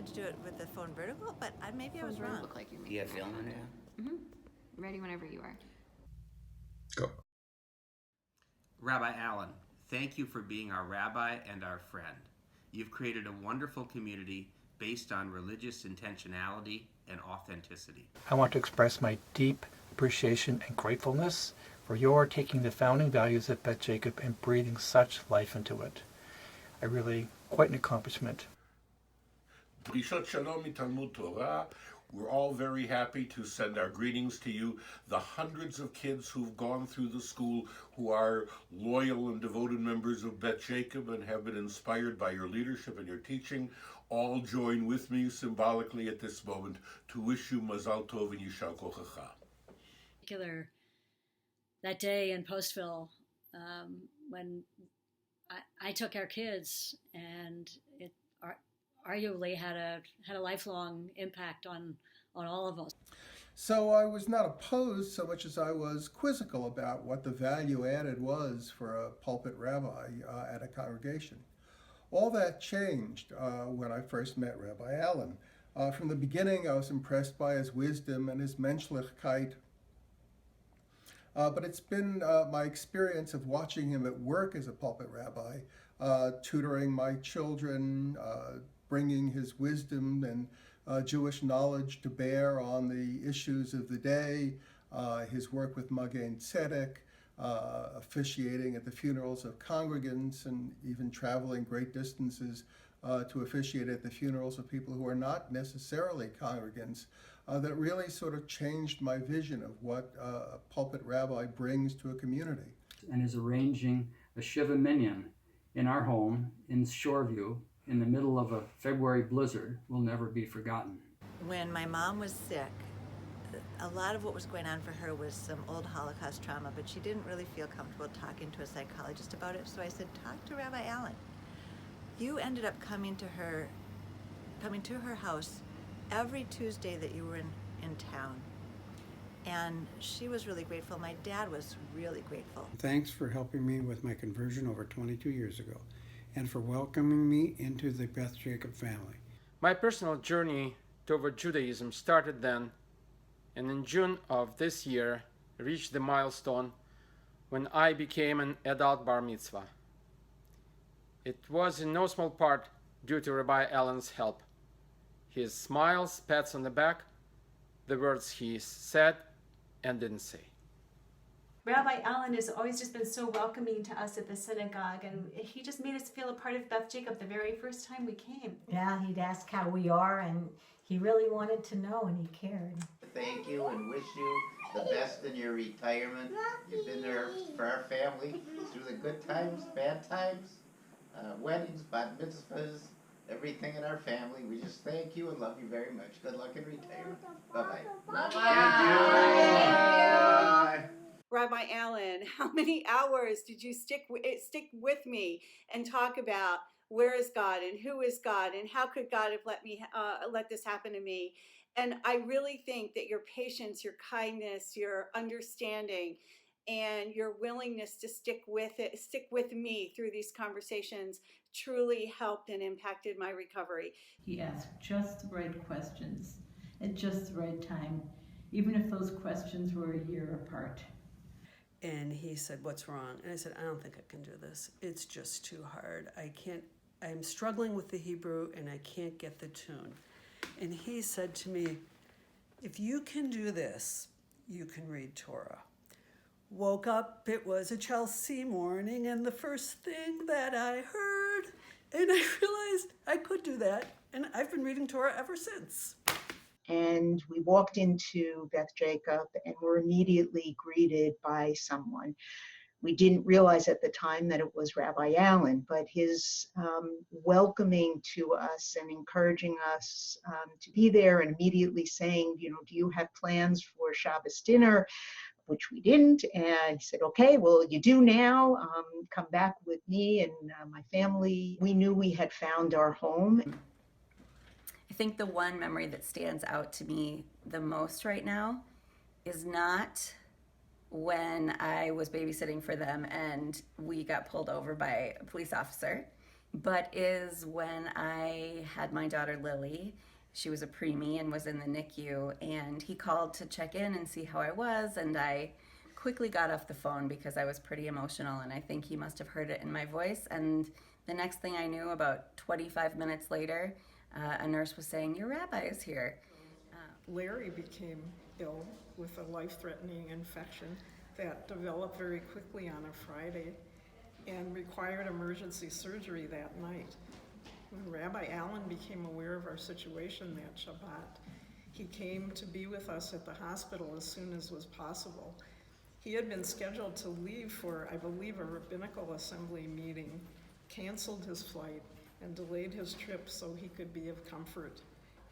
said to do it with the phone vertical, but maybe I was wrong. Look like you're Do you have making film on it? Mm-hmm. Ready whenever you are. Go. Rabbi Allen, thank you for being our rabbi and our friend. You've created a wonderful community based on religious intentionality and authenticity. I want to express my deep appreciation and gratefulness for your taking the founding values of Beth Jacob and breathing such life into it. Quite an accomplishment. Drishat Shalom Talmud Torah. We're all very happy to send our greetings to you, the hundreds of kids who've gone through the school who are loyal and devoted members of Beth Jacob and have been inspired by your leadership and your teaching. All join with me symbolically at this moment to wish you Mazal Tov and Yishar Kochacha. That day in Postville, when I took our kids, and it arguably had a lifelong impact on all of us. So I was not opposed so much as I was quizzical about what the value added was for a pulpit rabbi at a congregation. All that changed when I first met Rabbi Allen. From the beginning, I was impressed by his wisdom and his menschlichkeit. But it's been my experience of watching him at work as a pulpit rabbi, tutoring my children, bringing his wisdom and Jewish knowledge to bear on the issues of the day, his work with Magen Tzedek, officiating at the funerals of congregants, and even traveling great distances to officiate at the funerals of people who are not necessarily congregants. That really sort of changed my vision of what a pulpit rabbi brings to a community. And is arranging a Shiva Minyan in our home in Shoreview in the middle of a February blizzard will never be forgotten. When my mom was sick, a lot of what was going on for her was some old Holocaust trauma, but she didn't really feel comfortable talking to a psychologist about it. So I said, talk to Rabbi Allen. You ended up coming to her house every Tuesday that you were in town. And she was really grateful. My dad was really grateful. Thanks for helping me with my conversion over 22 years ago, and for welcoming me into the Beth Jacob family. My personal journey toward Judaism started then, and in June of this year reached the milestone when I became an adult bar mitzvah. It was in no small part due to Rabbi Allen's help. His smiles, pats on the back, the words he said and didn't say. Rabbi Allen has always just been so welcoming to us at the synagogue, and he just made us feel a part of Beth Jacob the very first time we came. Yeah, he'd ask how we are, and he really wanted to know, and he cared. Thank you and wish you the best in your retirement. You've been there for our family through the good times, bad times, weddings, bat mitzvahs, everything in our family. We just thank you and love you very much. Good luck in retirement. Bye-bye. Love you. Thank you. Rabbi Allen, how many hours did you stick with me and talk about where is God and who is God and how could God have let this happen to me? And I really think that your patience, your kindness, your understanding, and your willingness to stick with me through these conversations truly helped and impacted my recovery. He asked just the right questions at just the right time, even if those questions were a year apart. And he said, "What's wrong?" And I said, "I don't think I can do this. It's just too hard. I'm struggling with the Hebrew and I can't get the tune." And he said to me, "If you can do this, you can read Torah." Woke up, it was a Chelsea morning, and the first thing that I heard, and I realized I could do that, and I've been reading Torah ever since. And we walked into Beth Jacob and were immediately greeted by someone. We didn't realize at the time that it was Rabbi Allen, but his welcoming to us and encouraging us to be there, and immediately saying, do you have plans for Shabbos dinner? Which we didn't. And he said, "Okay, well, you do now. Come back with me and my family." We knew we had found our home. I think the one memory that stands out to me the most right now is not when I was babysitting for them and we got pulled over by a police officer. but is when I had my daughter Lily. She was a preemie and was in the NICU, and he called to check in and see how I was, and I quickly got off the phone because I was pretty emotional, and I think he must have heard it in my voice. And the next thing I knew, about 25 minutes later, a nurse was saying, "Your rabbi is here." Larry became ill with a life-threatening infection that developed very quickly on a Friday and required emergency surgery that night. When Rabbi Allen became aware of our situation that Shabbat, he came to be with us at the hospital as soon as was possible. He had been scheduled to leave for, I believe, a rabbinical assembly meeting, canceled his flight, and delayed his trip so he could be of comfort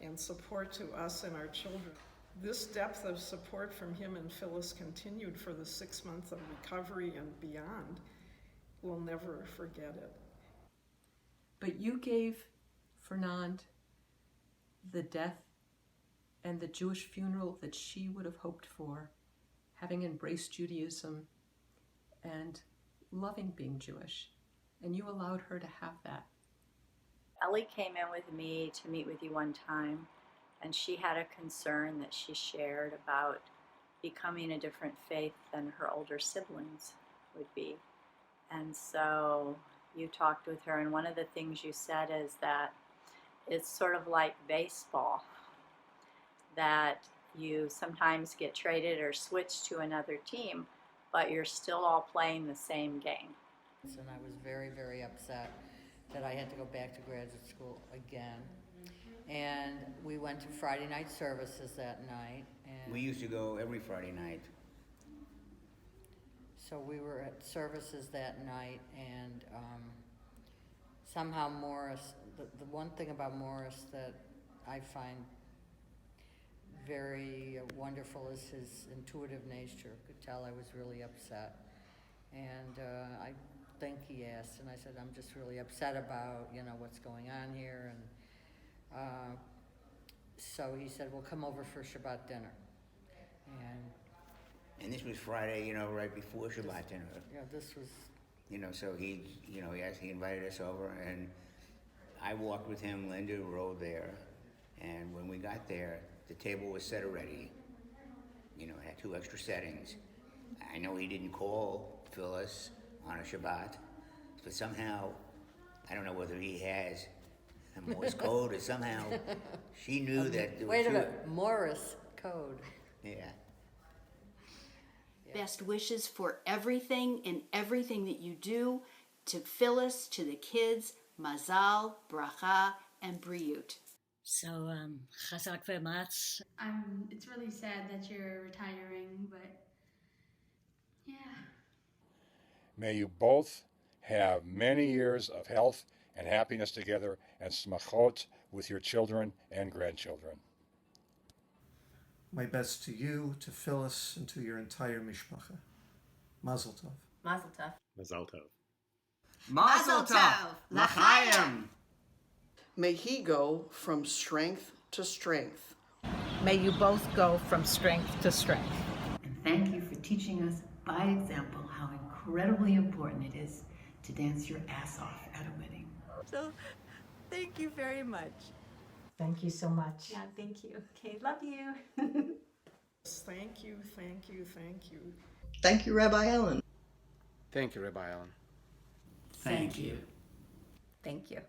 and support to us and our children. This depth of support from him and Phyllis continued for the 6 months of recovery and beyond. We'll never forget it. But you gave Fernand the death and the Jewish funeral that she would have hoped for, having embraced Judaism and loving being Jewish. And you allowed her to have that. Ellie came in with me to meet with you one time, and she had a concern that she shared about becoming a different faith than her older siblings would be. And so you talked with her, and one of the things you said is that it's sort of like baseball, that you sometimes get traded or switched to another team, but you're still all playing the same game. And I was very, very upset that I had to go back to graduate school again. And we went to Friday night services that night. And We used to go every Friday night. so we were at services that night, and somehow Morris, the one thing about Morris that I find very wonderful is his intuitive nature. Could tell I was really upset. And I think he asked, and I said, I'm just really upset about, what's going on here. And so he said, well, come over for Shabbat dinner. And this was Friday, right before Shabbat dinner. Yeah, this was... So he invited us over, and I walked with him. Linda rode there, and when we got there, the table was set already. It had 2 extra settings. I know he didn't call Phyllis on a Shabbat, but somehow, I don't know whether he has a Morse code or somehow she knew that there were Wait a 2. minute, Morris code. Yeah. Best wishes for everything and everything that you do, to Phyllis, to the kids, mazal, bracha, and briut. So, chazak ve'matz. It's really sad that you're retiring, but yeah. May you both have many years of health and happiness together, and smachot with your children and grandchildren. My best to you, to Phyllis, and to your entire mishpacha. Mazel tov. Mazel tov. Mazel tov. Mazel tov. L'chaim. May he go from strength to strength. May you both go from strength to strength. And thank you for teaching us by example how incredibly important it is to dance your ass off at a wedding. So, thank you very much. Thank you so much. Yeah, thank you. Okay, love you. Thank you, thank you, thank you. Thank you, Rabbi Allen. Thank you, Rabbi Allen. Thank you. Thank you.